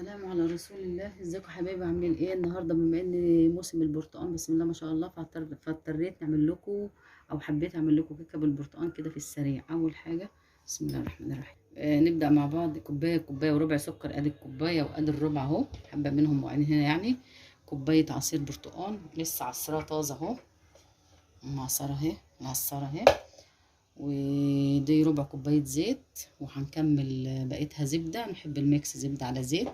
والسلام على رسول الله. ازيكم يا حبايبي؟ عاملين ايه النهارده؟ بما ان موسم البرتقال بسم الله ما شاء الله، فاضطريت نعمل لكم او حبيت اعمل لكم كيكه بالبرتقال كده في السريع. اول حاجه بسم الله الرحمن الرحيم، نبدا مع بعض. كوبايه وربع سكر، ادي الكوبايه وادي الربع اهو، حبه منهم وعين هنا يعني. كوبايه عصير برتقال لسه عصرها طازه اهو، معصره اهي. ودي ربع كوبايه زيت، وهنكمل بقيتها زبده. نحب الميكس زبده على زيت،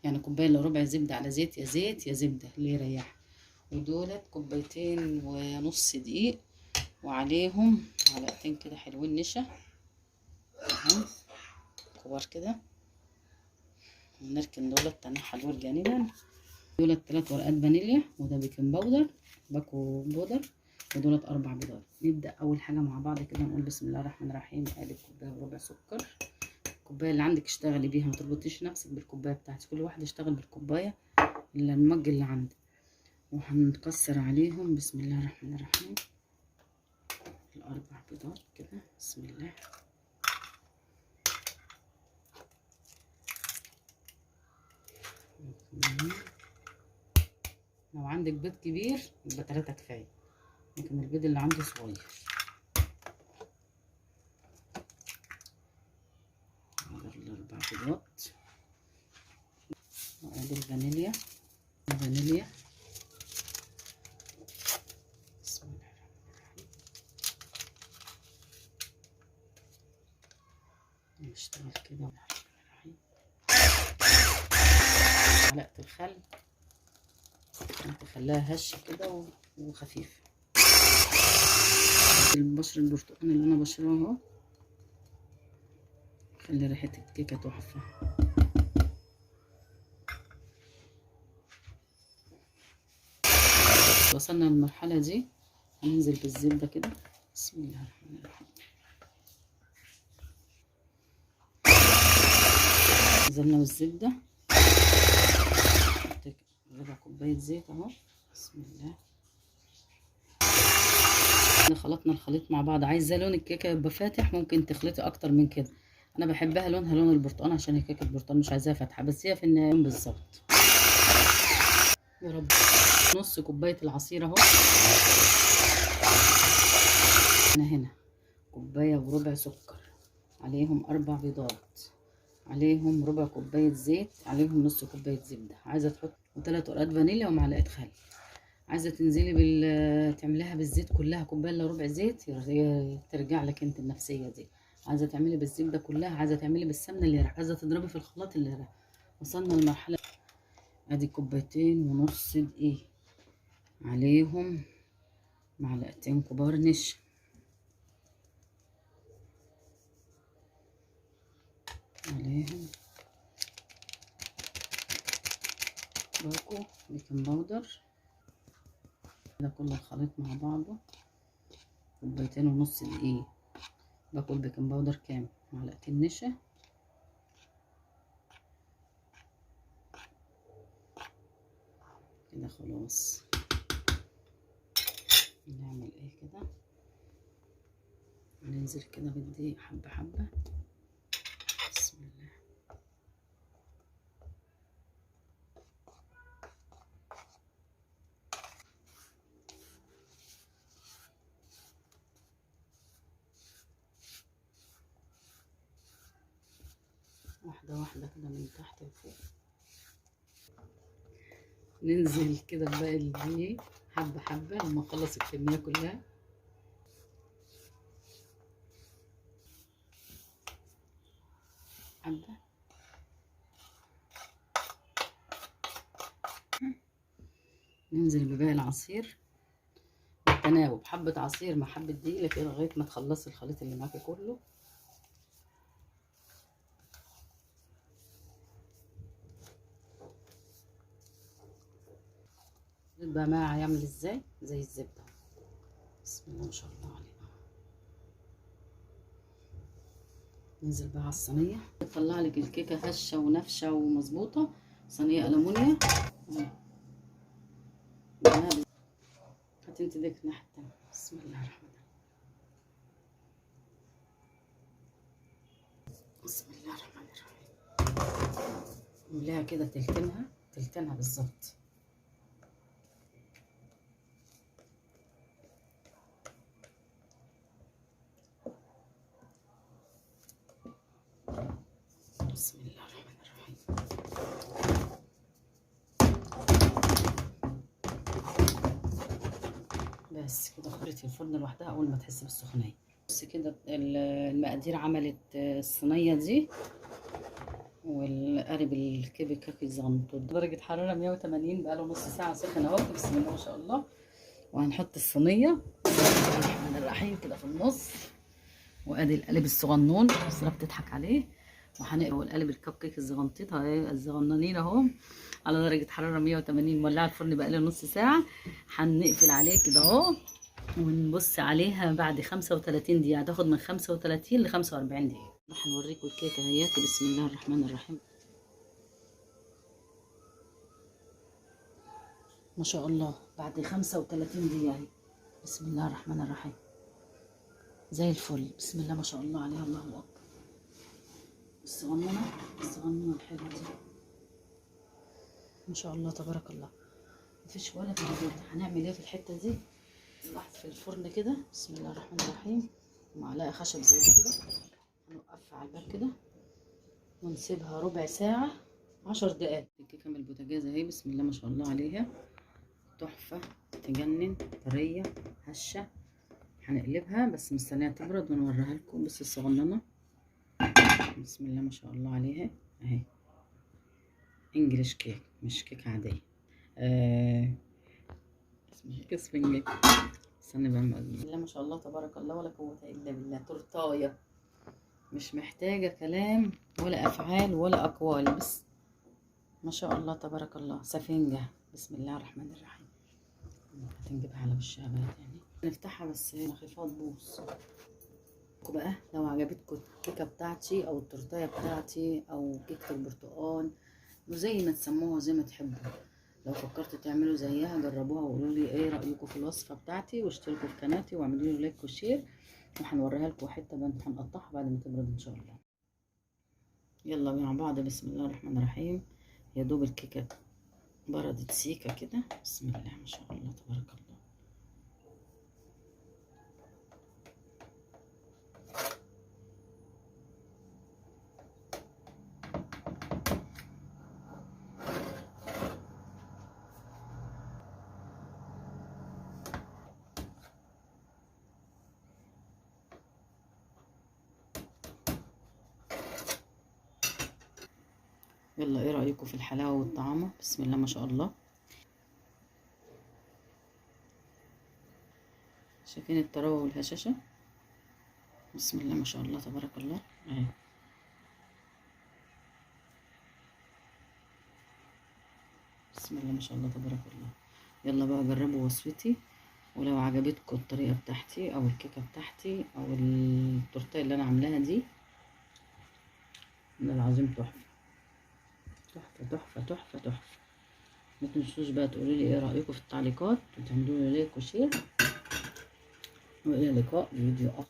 يعني كوبايه الا ربع زبده على زيت، يا زيت يا زبده اللي يريح. ودولت كوبايتين ونص دقيق، وعليهم معلقتين كده حلوين نشا اهو كبار كده، ونركن دولت تنحى دول جانبا. دولت 3 ورقات فانيليا، وده بيكنج باودر باكو بودر، ودولت 4 بيضات. نبدا اول حاجه مع بعض كده، نقول بسم الله الرحمن الرحيم. ادي كوبايه وربع سكر، الكوبايه اللي عندك اشتغلي بيها، ما تربطيش نفسك بالكوبايه بتاعتك، كل واحد يشتغل بالكوبايه اللي المج اللي عندك. وهنكسر عليهم بسم الله الرحمن الرحيم ال4 بيضات كده بسم الله. لو عندك بيض كبير يبقى 3 كفايه، لكن البيض اللي عندي صغير. ال4 بيضات، وادي الفانيليا بسم الله الرحمن الرحيم. نشتغل كده معلقه الخل، تخليها هشه كده وخفيفه. البشر البرتقال اللي انا بشراه اهو، خلي ريحه الكيكه تحفه. وصلنا للمرحله دي، هننزل بالزبده كده بسم الله الرحمن الرحيم. نزلنا بالزبده، ربع كوبايه زيت اهو بسم الله. خلطنا الخليط مع بعض. عايزه لون الكيكه يبقى فاتح ممكن تخلطي اكتر من كده، انا بحبها لونها لون البرتقال عشان هي كيكه برتقال، مش عايزاها فاتحه، بس هي في النهايه بالظبط. يا رب. نص كوبايه العصير اهو. انا هنا كوبايه وربع سكر، عليهم 4 بيضات، عليهم ربع كوبايه زيت، عليهم نص كوبايه زبده. عايزه تحط 3 ورقات فانيليا ومعلقه خل. عايزه تنزلي تعمليها بالزيت كلها كوبايه الا ربع زيت، ترجع لك انت النفسيه دي. عايزه تعملي بالزبده كلها، عايزه تعملي بالسمنه اللي راح، عايزه تضربي في الخلاط اللي راح. وصلنا لمرحله، ادي كوبايتين ونص دقيق، عليهم معلقتين كبار نشا، عليهم باكو بيكنج باودر. ده كل الخليط مع بعضه، كوبايتين ونص دقيق، باكو البيكنج باودر كامل، معلقتين نشا. كده خلاص. نعمل ايه كده، ننزل كده بالدقيق حبه حبه بسم الله. واحده واحده كده من تحت لفوق. ننزل كده بباقي الدقيق حبه حبه لما نخلص الكميه كلها. حبه ننزل بباقي العصير بالتناوب، حبه عصير مع حبه دقيق كده لغايه ما تخلصي الخليط اللي معاكي كله. بقى معاه هيعمل ازاي؟ زي الزبده بسم الله ما شاء الله عليه. ننزل بقى على الصينيه، تطلع لك الكيكه هشه ونافشه ومظبوطه. صينيه ألمونيا. هاتي انت ديك الناحيه التانيه بسم الله الرحمن الرحيم. بسم الله الرحمن الرحيم. نملاها كده تلتينها بالظبط. بسم الله الرحمن الرحيم. بس كده خرجت الفرن لوحدها اول ما تحس بالسخونيه. بس كده المقادير عملت الصينيه دي والقالب الكيكه الزغنطوط درجه حراره 180 بقاله نص ساعه سخن اهو. بسم الله ما شاء الله. وهنحط الصينيه بسم الله الرحمن الرحيم كده في النص. وادي القالب الصغنون الصوره بتضحك عليه. وهنقلب القالب الكب كيك الزغنطيط اهي الصغننين اهو على درجه حراره 180. مولعه الفرن بقالي نص ساعه. هنقفل عليه كده اهو ونبص عليها بعد 35 دقيقه. هتاخد من 35 ل 45 دقيقه. هنوريكم الكيكه اهياتي. بسم الله الرحمن الرحيم. ما شاء الله بعد 35 دقيقه اهي. بسم الله الرحمن الرحيم زي الفل. بسم الله ما شاء الله عليها. الله اكبر. الصغننه الحلوه دي ما شاء الله تبارك الله. مفيش ولا تردد. هنعمل ايه في الحته دي؟ لحظه في الفرن كده. بسم الله الرحمن الرحيم. معلقه خشب زي دي كده هنوقفها على الباب كده ونسيبها ربع ساعه 10 دقايق. الكيكه من البوتاجاز اهي. بسم الله ما شاء الله عليها تحفه تجنن طريه هشه. هنقلبها بس مستنيها تبرد ونوريها لكم. بس الصغننه بسم الله ما شاء الله عليها اهي. انجليش كيك مش كيكه عاديه. اسمها استنى بقى. بسم الله ما شاء الله تبارك الله ولا قوه الا بالله. تورتايه مش محتاجه كلام ولا افعال ولا اقوال. بس ما شاء الله تبارك الله سفنجه. بسم الله الرحمن الرحيم. هتنجبها على وشها بقى تاني. نفتحها بس هي خفيفه تبوظ. بقى لو عجبتكم الكيكه بتاعتي او التورتايه بتاعتي او كيكه البرتقال وزي ما تسموها زي ما تحبوا. لو فكرتوا تعملوا زيها جربوها وقولوا لي ايه رايكم في الوصفه بتاعتي. واشتركوا في قناتي واعملوا لي لايك وشير. وهنوريها لكم حته هنقطعها بعد ما تبرد ان شاء الله. يلا مع بعض. بسم الله الرحمن الرحيم. يا دوب الكيكه بردت سيكه كده. بسم الله ما شاء الله تبارك الله. يلا ايه رأيكم في الحلاوة والطعامة؟ بسم الله ما شاء الله. شايفين الطراوة والهشاشة؟ بسم الله ما شاء الله تبارك الله اهي. بسم الله ما شاء الله تبارك الله. يلا بقى جربوا وصفتي. ولو عجبتكم الطريقة بتاعتي او الكيكة بتاعتي او التورتيه اللي انا عاملاها دي والله العظيم تحفة تحفة تحفة تحفة تحفة. ما تنسوش بقى تقولوا لي ايه رأيكم في التعليقات وتعملوا لي لايك وشير. والى اللقاء في فيديو اخر.